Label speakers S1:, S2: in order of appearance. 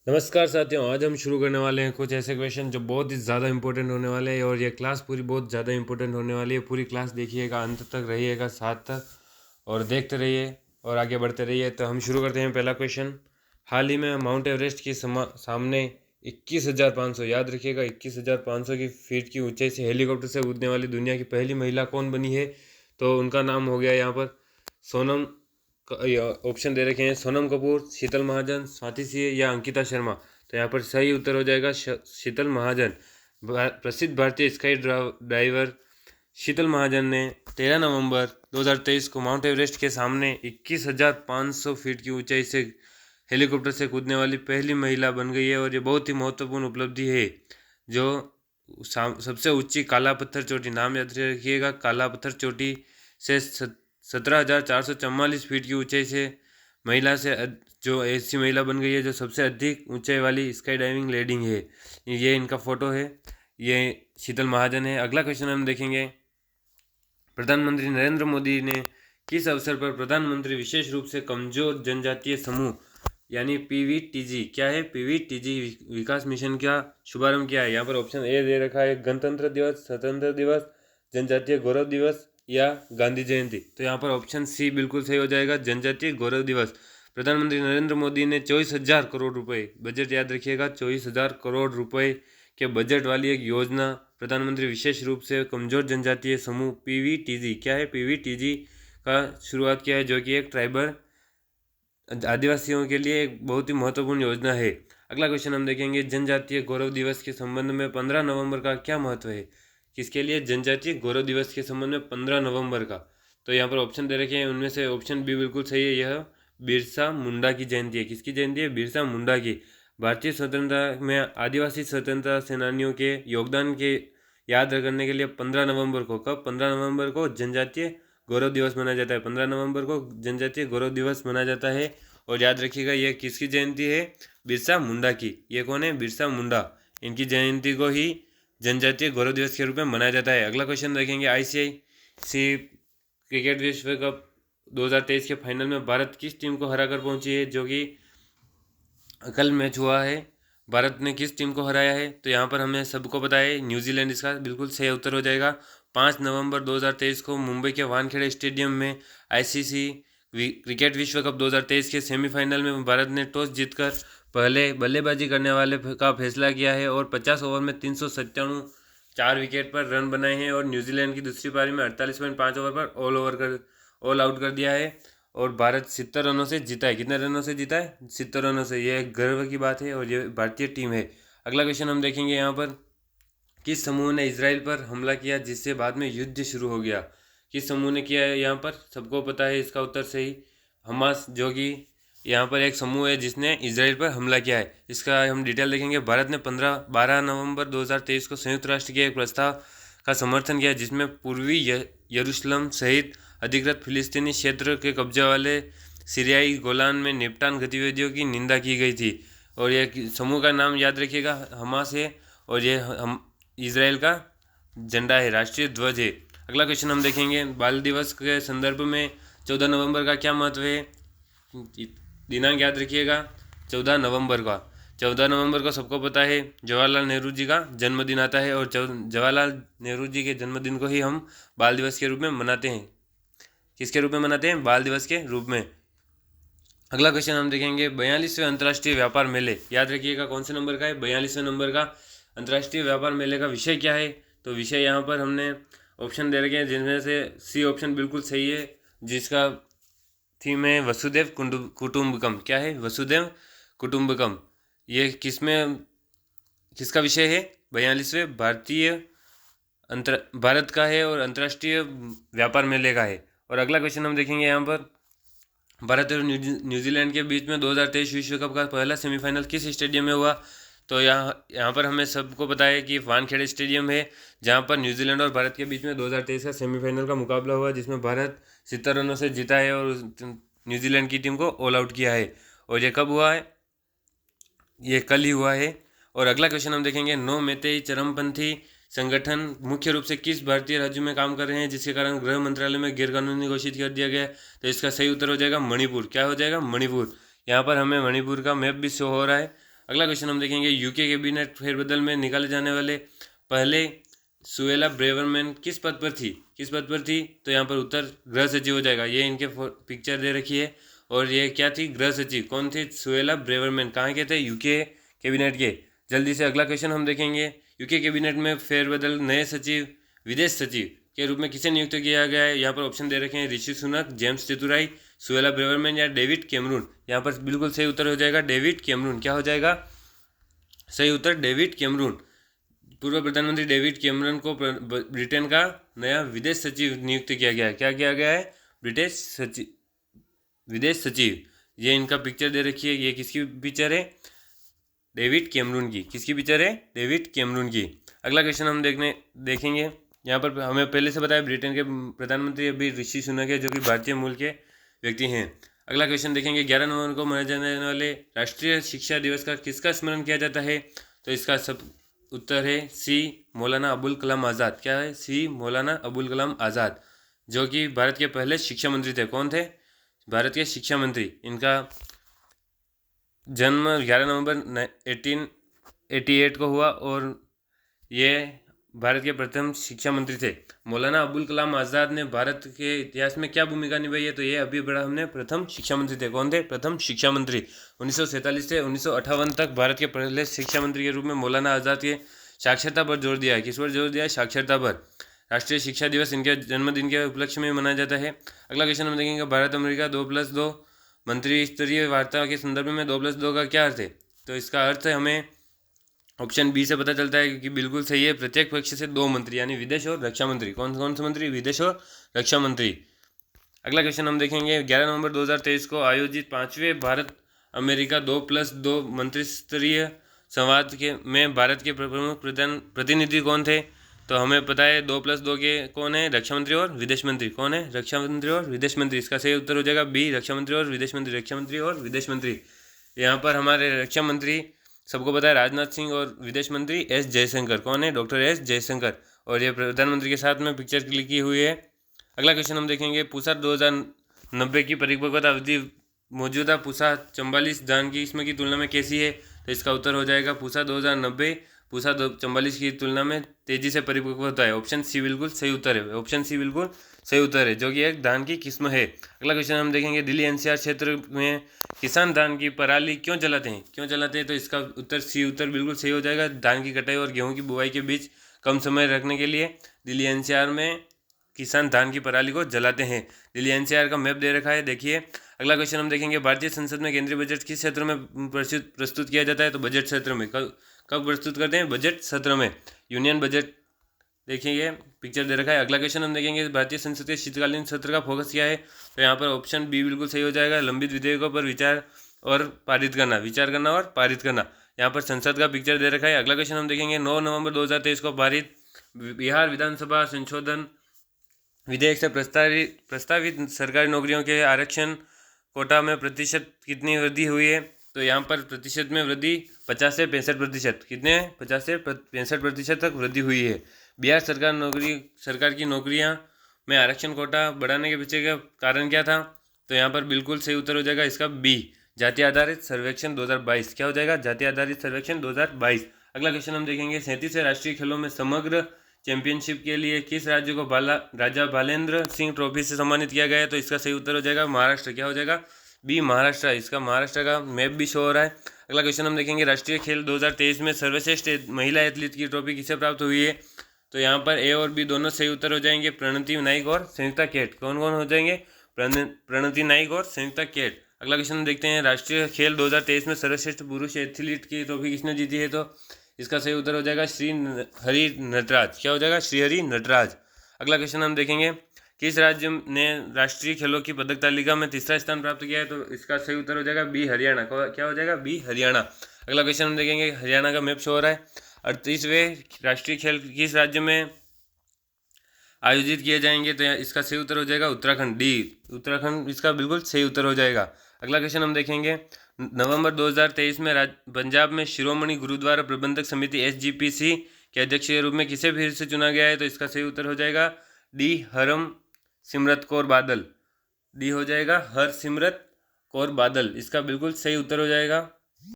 S1: नमस्कार साथियों, आज हम शुरू करने वाले हैं कुछ ऐसे क्वेश्चन जो बहुत ही ज़्यादा इंपॉर्टेंट होने वाले हैं और ये क्लास पूरी बहुत ज़्यादा इंपॉर्टेंट होने वाली है। पूरी क्लास देखिएगा, अंत तक रहिएगा साथ तक और देखते रहिए और आगे बढ़ते रहिए। तो हम शुरू करते हैं पहला क्वेश्चन। हाल ही में माउंट एवरेस्ट के सामने 21,500, याद रखिएगा 21,500 की फीट की ऊंचाई से हेलीकॉप्टर से कूदने वाली दुनिया की पहली महिला कौन बनी है? तो उनका नाम हो गया यहाँ पर सोनम। ऑप्शन दे रखे हैं सोनम कपूर, शीतल महाजन, स्वाति सिंह या अंकिता शर्मा। तो यहाँ पर सही उत्तर हो जाएगा शीतल महाजन। प्रसिद्ध भारतीय स्काई डाइवर शीतल महाजन ने 13 नवंबर 2023 को माउंट एवरेस्ट के सामने 21,500 फीट की ऊंचाई से हेलीकॉप्टर से कूदने वाली पहली महिला बन गई है और ये बहुत ही महत्वपूर्ण उपलब्धि है। जो सबसे ऊंची काला पत्थर चोटी, नाम याद रखिएगा, काला पत्थर चोटी से 17,444 फीट की ऊंचाई से महिला से जो ऐसी महिला बन गई है जो सबसे अधिक ऊंचाई वाली स्काई डाइविंग लेडिंग है। ये इनका फोटो है, ये शीतल महाजन है। अगला क्वेश्चन हम देखेंगे। प्रधानमंत्री नरेंद्र मोदी ने किस अवसर पर प्रधानमंत्री विशेष रूप से कमजोर जनजातीय समूह यानी पीवीटीजी, क्या है पीवीटीजी विकास मिशन का शुभारंभ किया है? यहाँ पर ऑप्शन ए दे रखा है गणतंत्र दिवस, स्वतंत्र दिवस, जनजातीय गौरव दिवस या गांधी जयंती। तो यहाँ पर ऑप्शन सी बिल्कुल सही हो जाएगा, जनजातीय गौरव दिवस। प्रधानमंत्री नरेंद्र मोदी ने 24,000 करोड़ रुपए, बजट याद रखिएगा, 24,000 करोड़ रुपए के बजट वाली एक योजना प्रधानमंत्री विशेष रूप से कमजोर जनजातीय समूह पीवीटीजी, क्या है पीवीटीजी का शुरुआत किया है, जो कि एक ट्राइबल आदिवासियों के लिए एक बहुत ही महत्वपूर्ण योजना है। अगला क्वेश्चन हम देखेंगे। जनजातीय गौरव दिवस के संबंध में 15 नवंबर का क्या महत्व है? किसके लिए? जनजातीय गौरव दिवस के संबंध में 15 नवंबर का। तो यहाँ पर ऑप्शन दे रखे हैं, उनमें से ऑप्शन बी बिल्कुल सही है, यह बिरसा मुंडा की जयंती है। किसकी जयंती है? बिरसा मुंडा की। भारतीय स्वतंत्रता में आदिवासी स्वतंत्रता सेनानियों के योगदान के याद करने के लिए 15 नवंबर को, कब 15 नवंबर को जनजातीय गौरव दिवस मनाया जाता है। 15 नवंबर को जनजातीय गौरव दिवस मनाया जाता है। और याद रखिएगा ये किसकी जयंती है? बिरसा मुंडा की। ये कौन है? बिरसा मुंडा। इनकी जयंती को ही जनजातीय गौरव दिवस के रूप में मनाया जाता है। अगला क्वेश्चन देखेंगे। आईसीसी क्रिकेट विश्व कप 2023 के फाइनल में भारत किस टीम को हराकर पहुंची है? जो कि कल मैच हुआ है। भारत ने किस टीम को हराया है? तो यहाँ पर हमें सबको पता है, न्यूजीलैंड इसका बिल्कुल सही उत्तर हो जाएगा। 5 नवंबर 2023 को मुंबई के वानखेड़े स्टेडियम में आईसीसी क्रिकेट विश्व कप 2023 के सेमीफाइनल में भारत ने टॉस जीतकर पहले बल्लेबाजी करने वाले का फैसला किया है और 50 ओवर में 397 4 विकेट पर रन बनाए हैं और न्यूजीलैंड की दूसरी पारी में 48.5 ओवर पर ऑल आउट कर दिया है और भारत 70 रनों से जीता है। कितने रनों से जीता है? 70 रनों से। यह गर्व की बात है और ये भारतीय टीम है। अगला क्वेश्चन हम देखेंगे। यहाँ पर किस समूह ने इसराइल पर हमला किया जिससे बाद में युद्ध शुरू हो गया? किस समूह ने किया है? यहाँ पर सबको पता है इसका उत्तर सही, हमास, जो कि यहाँ पर एक समूह है जिसने इसराइल पर हमला किया है। इसका हम डिटेल देखेंगे। भारत ने 12 नवंबर 2023 को संयुक्त राष्ट्र के एक प्रस्ताव का समर्थन किया जिसमें पूर्वी यरूशलेम सहित अधिकृत फिलिस्तीनी क्षेत्र के कब्जे वाले सीरियाई गोलान में निपटान गतिविधियों की निंदा की गई थी। और यह समूह का नाम याद रखिएगा, हमास है और ये हम इसराइल का झंडा है, राष्ट्रीय ध्वज है। अगला क्वेश्चन हम देखेंगे। बाल दिवस के संदर्भ में 14 नवंबर का क्या महत्व है? दिनांक याद रखिएगा, 14 नवंबर का। 14 नवंबर को सबको पता है जवाहरलाल नेहरू जी का जन्मदिन आता है और जवाहरलाल नेहरू जी के जन्मदिन को ही हम बाल दिवस के रूप में मनाते हैं। किसके रूप में मनाते हैं? बाल दिवस के रूप में। अगला क्वेश्चन हम देखेंगे। 42वें अंतर्राष्ट्रीय व्यापार मेले, याद रखिएगा कौन से नंबर का है? 42वें नंबर का अंतर्राष्ट्रीय व्यापार मेले का विषय क्या है? तो विषय यहाँ पर हमने ऑप्शन दे रखे हैं जिनमें से सी ऑप्शन बिल्कुल सही है, जिसका थीम है वसुदेव कुटुंबकम। क्या है? वसुदेव कुटुंबकम। ये किसका विषय है? 42वें भारत का है और अंतर्राष्ट्रीय व्यापार मेले का है। और अगला क्वेश्चन हम देखेंगे। यहाँ पर भारत और न्यूजीलैंड के बीच में 2023 विश्व कप का पहला सेमीफाइनल किस स्टेडियम में हुआ? तो यहाँ पर हमें सबको पता है कि वानखेड़े स्टेडियम है, जहाँ पर न्यूजीलैंड और भारत के बीच में 2023 का सेमीफाइनल का मुकाबला हुआ जिसमें भारत 70 रनों से जीता है और न्यूजीलैंड की टीम को ऑल आउट किया है। और ये कब हुआ है? ये कल ही हुआ है। और अगला क्वेश्चन हम देखेंगे। 9 मेतेई चरमपंथी संगठन मुख्य रूप से किस भारतीय राज्य में काम कर रहे हैं जिसके कारण गृह मंत्रालय में गैरकानूनी घोषित कर दिया गया? तो इसका सही उत्तर हो जाएगा मणिपुर। क्या हो जाएगा? मणिपुर। यहाँ पर हमें मणिपुर का मैप भी शो हो रहा है। अगला क्वेश्चन हम देखेंगे, यूके कैबिनेट फेरबदल में निकाले जाने वाले पहले सुएला ब्रेवरमैन किस पद पर थी? किस पद पर थी? तो यहाँ पर उत्तर गृह सचिव हो जाएगा। ये इनके पिक्चर दे रखी है और ये क्या थी? गृह सचिव। कौन थे? Suella Braverman. कहाँ के थे? यूके कैबिनेट के। जल्दी से अगला क्वेश्चन हम देखेंगे, यूके कैबिनेट में फेरबदल नए सचिव, विदेश सचिव के रूप में किसे नियुक्त किया गया है? यहाँ पर ऑप्शन दे रखे हैं, ऋषि सुनक, जेम्स चतुराई, सुएला ब्रेवरमैन या डेविड कैमरून। यहाँ पर बिल्कुल सही उत्तर हो जाएगा डेविड कैमरून। क्या हो जाएगा सही उत्तर? David Cameroon. पूर्व प्रधानमंत्री डेविड कैमरून को ब्रिटेन का नया विदेश सचिव नियुक्त किया गया है। क्या किया गया है? विदेश सचिव। ये इनका पिक्चर दे रखी है। ये किसकी पिक्चर है? डेविड कैमरून की। किसकी पिक्चर है? डेविड कैमरून की। अगला क्वेश्चन हम देखेंगे। यहाँ पर हमें पहले से बताया ब्रिटेन के प्रधानमंत्री अभी ऋषि सुनक है, जो कि भारतीय मूल के व्यक्ति हैं। अगला क्वेश्चन देखेंगे, 11 नवंबर को मनाए जाने वाले राष्ट्रीय शिक्षा दिवस का किसका स्मरण किया जाता है? तो इसका सब उत्तर है सी, मौलाना अबुल कलाम आज़ाद। क्या है? सी, मौलाना अबुल कलाम आज़ाद, जो कि भारत के पहले शिक्षा मंत्री थे। कौन थे? भारत के शिक्षा मंत्री। इनका जन्म 11 नवंबर 1888 को हुआ और ये भारत के प्रथम शिक्षा मंत्री थे। मौलाना अबुल कलाम आज़ाद ने भारत के इतिहास में क्या भूमिका निभाई है? तो ये अभी बड़ा हमने प्रथम शिक्षा मंत्री थे। कौन थे? प्रथम शिक्षा मंत्री। 1947 से 1958 तक भारत के पहले शिक्षा मंत्री के रूप में मौलाना आज़ाद के साक्षरता पर जोर दिया है। किस पर जोर दिया है? साक्षरता पर। राष्ट्रीय शिक्षा दिवस इनके जन्मदिन के उपलक्ष्य में मनाया जाता है। अगला क्वेश्चन हम देखेंगे, भारत अमेरिका 2+2 मंत्री स्तरीय वार्ता के संदर्भ में 2+2 का क्या अर्थ है? तो इसका अर्थ हमें ऑप्शन बी से पता चलता है, क्योंकि बिल्कुल सही है। प्रत्येक पक्ष से 2 मंत्री, यानी विदेश और रक्षा मंत्री। कौन कौन से मंत्री? विदेश और रक्षा मंत्री। अगला क्वेश्चन हम देखेंगे, 11 नवंबर 2023 को आयोजित 5वें भारत अमेरिका 2+2 मंत्री स्तरीय संवाद में भारत के प्रमुख प्रतिनिधि कौन थे? तो हमें पता है 2+2 के कौन है? रक्षा मंत्री और विदेश मंत्री। कौन है? रक्षा मंत्री और विदेश मंत्री। इसका सही उत्तर हो जाएगा बी, रक्षा मंत्री और विदेश मंत्री। रक्षा मंत्री और विदेश मंत्री। यहाँ पर हमारे रक्षा मंत्री सबको पता है राजनाथ सिंह, और विदेश मंत्री एस जयशंकर। कौन है? Doctor S Jaishankar. और ये प्रधानमंत्री के साथ में पिक्चर क्लिक की हुई है। अगला क्वेश्चन हम देखेंगे, पूसा 2090 की परिपक्वता अवधि मौजूदा पूसा 44 धान की किस्म की तुलना में कैसी है? तो इसका उत्तर हो जाएगा पूसा 2090 पूसा 44 की तुलना में तेजी से परिपक्व होता है। ऑप्शन सी बिल्कुल सही उत्तर है। ऑप्शन सी बिल्कुल सही उत्तर है, जो कि एक धान की किस्म है। अगला क्वेश्चन हम देखेंगे, दिल्ली एनसीआर क्षेत्र में किसान धान की पराली क्यों जलाते हैं? क्यों जलाते हैं? तो इसका उत्तर सी उत्तर बिल्कुल सही हो जाएगा। धान की कटाई और गेहूं की बुआई के बीच कम समय रखने के लिए दिल्ली एनसीआर में किसान धान की पराली को जलाते हैं। दिल्ली एनसीआर का मैप दे रखा है, देखिए। अगला क्वेश्चन हम देखेंगे, भारतीय संसद में केंद्रीय बजट किस क्षेत्र में प्रस्तुत किया जाता है? तो बजट सत्र में। कब प्रस्तुत करते हैं? बजट सत्र में। Union budget. देखिए पिक्चर दे रखा है। अगला क्वेश्चन हम देखेंगे, भारतीय संसद के शीतकालीन सत्र का फोकस क्या है? तो यहाँ पर ऑप्शन बी बिल्कुल सही हो जाएगा, लंबित विधेयकों पर विचार और पारित करना। विचार करना और पारित करना। यहाँ पर संसद का पिक्चर दे रखा है। अगला क्वेश्चन हम देखेंगे, 9 नवंबर 2023 को पारित बिहार विधानसभा संशोधन विधेयक से प्रस्तावित सरकारी नौकरियों के आरक्षण कोटा में प्रतिशत कितनी वृद्धि हुई है? तो यहाँ पर प्रतिशत में वृद्धि 50 से 65%। कितने? 50 से 65% तक वृद्धि हुई है। बिहार सरकार की नौकरियाँ में आरक्षण कोटा बढ़ाने के पीछे का कारण क्या था? तो यहाँ पर बिल्कुल सही उत्तर हो जाएगा इसका बी, जाति आधारित सर्वेक्षण 2022। क्या हो जाएगा? जाति आधारित सर्वेक्षण 2022। अगला क्वेश्चन हम देखेंगे, 37वें राष्ट्रीय खेलों में समग्र चैंपियनशिप के लिए किस राज्य को राजा भालेंद्र सिंह ट्रॉफी से सम्मानित किया गया है? तो इसका सही उत्तर हो जाएगा महाराष्ट्र। क्या हो जाएगा? बी, महाराष्ट्र। इसका महाराष्ट्र का मैप भी शो हो रहा है। अगला क्वेश्चन हम देखेंगे, राष्ट्रीय खेल 2023 में सर्वश्रेष्ठ महिला एथलीट की ट्रॉफी किसे प्राप्त हुई है? तो यहाँ पर ए और बी दोनों सही उत्तर हो जाएंगे, प्रणति नाइक और संयुक्ता केट। कौन कौन हो जाएंगे? प्रणति नाइक और संयुक्ता केट। अगला क्वेश्चन देखते हैं, राष्ट्रीय खेल 2023 में सर्वश्रेष्ठ पुरुष एथलीट की ट्रॉफी किसने जीती है? तो इसका सही उत्तर हो जाएगा श्री हरि नटराज। क्या हो जाएगा? श्री हरि नटराज। अगला क्वेश्चन हम देखेंगे, किस राज्य ने राष्ट्रीय खेलों की पदक तालिका में तीसरा स्थान प्राप्त किया है? तो इसका सही उत्तर हो जाएगा बी, हरियाणा। क्या हो जाएगा? बी, हरियाणा। अगला क्वेश्चन हम देखेंगे, हरियाणा का मैप शो हो रहा है। 38वें राष्ट्रीय खेल किस राज्य में आयोजित किए जाएंगे? तो इसका सही उत्तर हो जाएगा उत्तराखंड, डी, उत्तराखंड इसका बिल्कुल सही उत्तर हो जाएगा। अगला क्वेश्चन हम देखेंगे, नवंबर 2023 में पंजाब में शिरोमणि गुरुद्वारा प्रबंधक समिति SGPC के अध्यक्ष के रूप में किसे फिर से चुना गया है? तो इसका सही उत्तर हो जाएगा डी, हरसिमरत कौर बादल। डी हो जाएगा हरसिमरत कौर बादल। इसका बिल्कुल सही उत्तर हो जाएगा।